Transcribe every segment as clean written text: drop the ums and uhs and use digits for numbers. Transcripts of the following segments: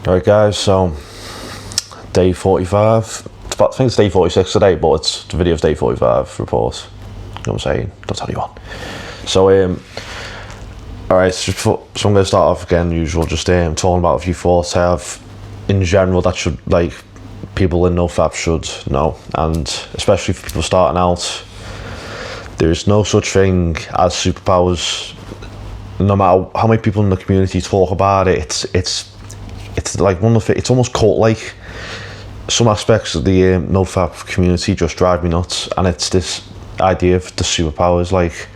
Alright guys, so day 45. I think it's day 46 today, but the video's day 45 report. You know what I'm saying? Don't tell anyone. So alright, so I'm gonna start off again, usual, just talking about a few thoughts I have in general that should, like, people in NoFap should know, and especially for people starting out. There's no such thing as superpowers. No matter how many people in the community talk about it, it's like it's almost cult-like. Some aspects of the NoFap community just drive me nuts, and it's this idea of the superpowers. Like,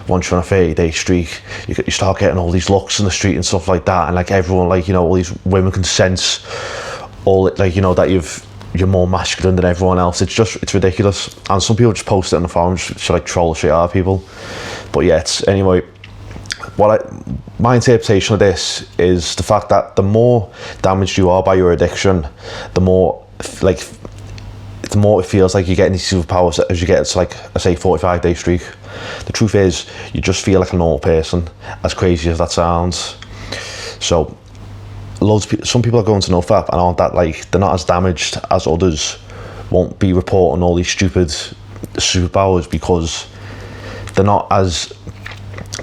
once you're on a 30-day streak, you start getting all these looks in the street and stuff like that, and like everyone, like, you know, all these women can sense all it, like, you know, that you're more masculine than everyone else. It's ridiculous, and some people just post it in the forums to like troll the shit out of people. But yeah, anyway. My interpretation of this is the fact that the more damaged you are by your addiction, the more it feels like you're getting these superpowers as you get to, like, I say, 45-day streak. The truth is, you just feel like a normal person, as crazy as that sounds. So some people are going to NoFap and aren't that, like, they're not as damaged as others, won't be reporting all these stupid superpowers because they're not as,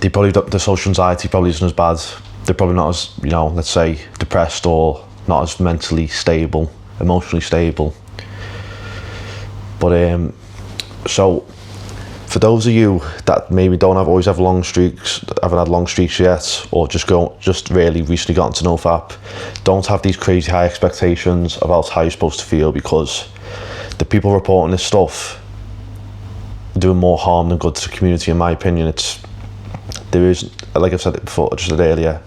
the social anxiety probably isn't as bad. They're probably not as, you know, let's say, depressed or not as mentally stable, emotionally stable. But so for those of you that maybe always have long streaks, haven't had long streaks yet, or just really recently got into NoFap, don't have these crazy high expectations about how you're supposed to feel, because the people reporting this stuff are doing more harm than good to the community, in my opinion. There is, like I've said it before, just earlier,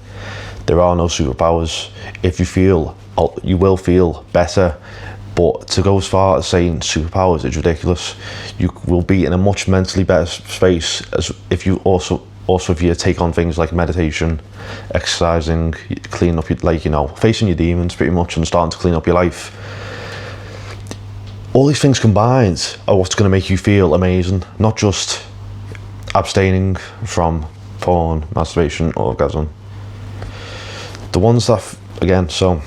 there are no superpowers. If you feel, you will feel better, but to go as far as saying superpowers is ridiculous. You will be in a much mentally better space as if you also if you take on things like meditation, exercising, cleaning up, like, you know, facing your demons pretty much, and starting to clean up your life. All these things combined are what's going to make you feel amazing, not just abstaining from porn, masturbation, orgasm. The ones that, again, so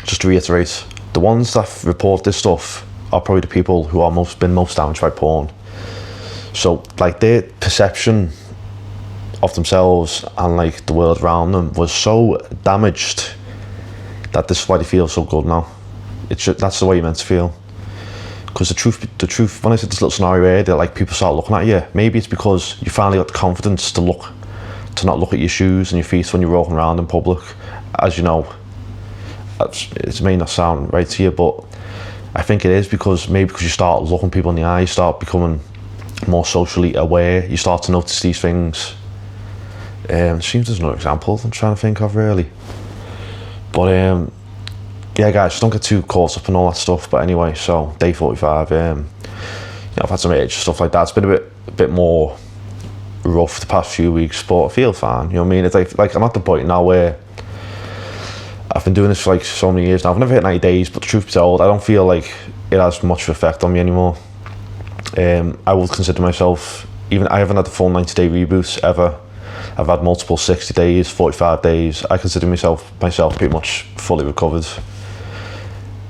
just to reiterate, the ones that report this stuff are probably the people who are been most damaged by porn. So, like, their perception of themselves and, like, the world around them was so damaged that this is why they feel so good now. That's the way you're meant to feel. Because the truth, when I said this little scenario here, that, like, people start looking at you, maybe it's because you finally got the confidence to not look at your shoes and your feet when you're walking around in public. As you know, it may not sound right to you, but I think it is, because you start looking people in the eye, you start becoming more socially aware, you start to notice these things. It seems there's another example I'm trying to think of, really. But yeah, guys, just don't get too caught up in all that stuff. But anyway, so day 45. You know, I've had some age stuff like that. It's been a bit more rough the past few weeks, but I feel fine. You know what I mean? It's like I'm at the point now where I've been doing this for, like, so many years now. I've never hit 90 days, but the truth be told, I don't feel like it has much of an effect on me anymore. I would consider myself, I haven't had the full 90-day reboots ever. I've had multiple 60 days, 45 days. I consider myself pretty much fully recovered.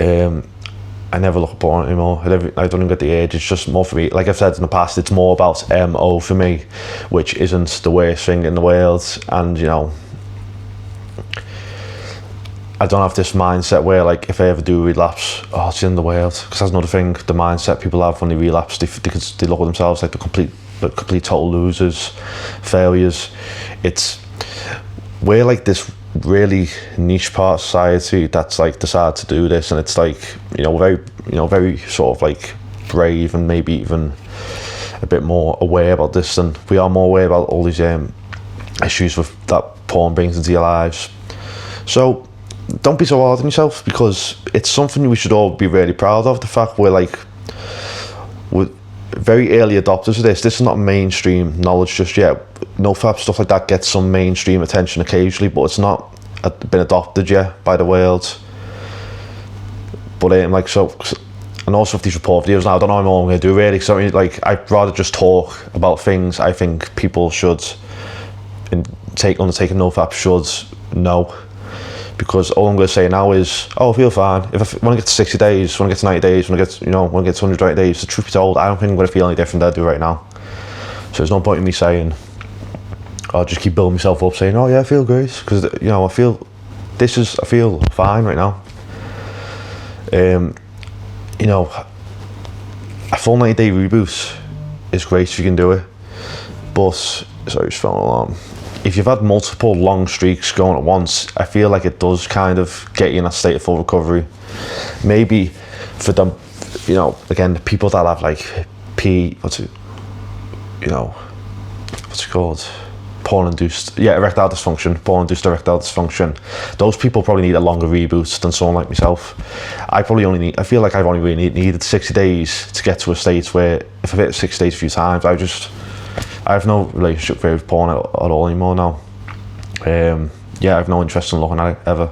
I never look at porn anymore. I don't even get the urge. It's just more for me. Like I've said in the past, it's more about MO for me, which isn't the worst thing in the world. And, you know, I don't have this mindset where, like, if I ever do relapse, it's the end of the world. Because that's another thing, the mindset people have when they relapse. They look at themselves like the complete total losers, failures. We're like this really niche part of society that's, like, decided to do this, and it's, like, you know, very sort of, like, brave and maybe even a bit more aware about this than we are, more aware about all these issues that porn brings into your lives. So don't be so hard on yourself, because it's something we should all be really proud of. The fact we're very early adopters of this. This is not mainstream knowledge just yet. NoFap stuff like that gets some mainstream attention occasionally, but it's not been adopted yet by the world. But and also with these report videos now, I don't know what I'm going to do, really. So, like, I'd rather just talk about things I think people should undertake NoFap should know, because all I'm going to say now is, oh, I feel fine. If when I get to 60 days, when I get to 90 days, when I get to 120 days, the truth be told, I don't think I'm going to feel any different than I do right now. So there's no point in me saying, I'll just keep building myself up saying, oh yeah, I feel great, because I feel fine right now. A full 90-day reboot is great if you can do it, but sorry, just fell alarm. If you've had multiple long streaks going at once, I feel like it does kind of get you in a state of full recovery. Maybe for them, again, the people that have like what's it called? Porn-induced, erectile dysfunction, porn-induced erectile dysfunction. Those people probably need a longer reboot than someone like myself. I feel like I've only really needed 60 days to get to a state where if I've hit 60 days a few times, I have no relationship with porn at all anymore now. I have no interest in looking at it ever.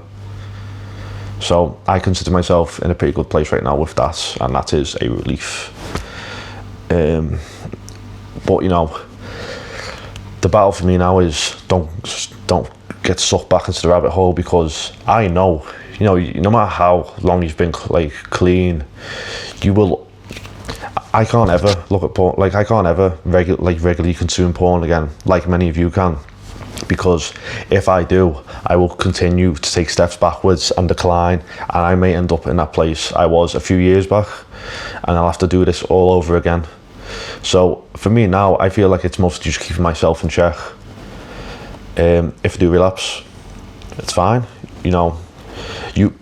So I consider myself in a pretty good place right now with that, and that is a relief. But the battle for me now is don't get sucked back into the rabbit hole, because I know, no matter how long you've been like clean, I can't ever look at porn, like I can't ever regularly consume porn again, like many of you can, because if I do, I will continue to take steps backwards and decline, and I may end up in that place I was a few years back, and I'll have to do this all over again. So for me now, I feel like it's mostly just keeping myself in check. If I do relapse, it's fine. You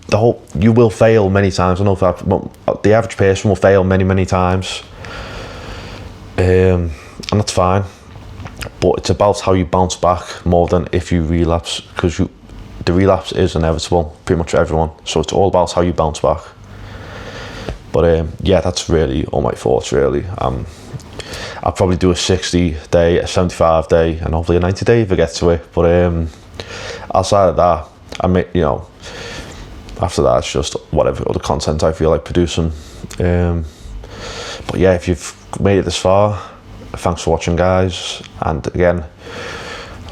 will fail many times. I know that the average person will fail many times, and that's fine. But it's about how you bounce back more than if you relapse, because the relapse is inevitable, pretty much for everyone. So it's all about how you bounce back. But that's really all my thoughts. Really, I'll probably do a 60-day, a 75-day, and hopefully a 90-day if I get to it. But outside of that, after that, it's just whatever other content I feel like producing. But if you've made it this far, thanks for watching, guys. And again,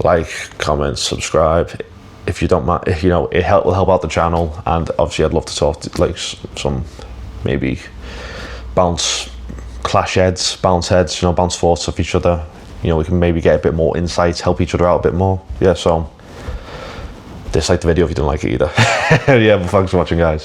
like, comment, subscribe. If you don't mind, it will help out the channel. And obviously, I'd love to talk to some maybe bounce heads, bounce thoughts of each other. We can maybe get a bit more insight, help each other out a bit more. So dislike the video if you didn't like it either. But thanks for watching, guys.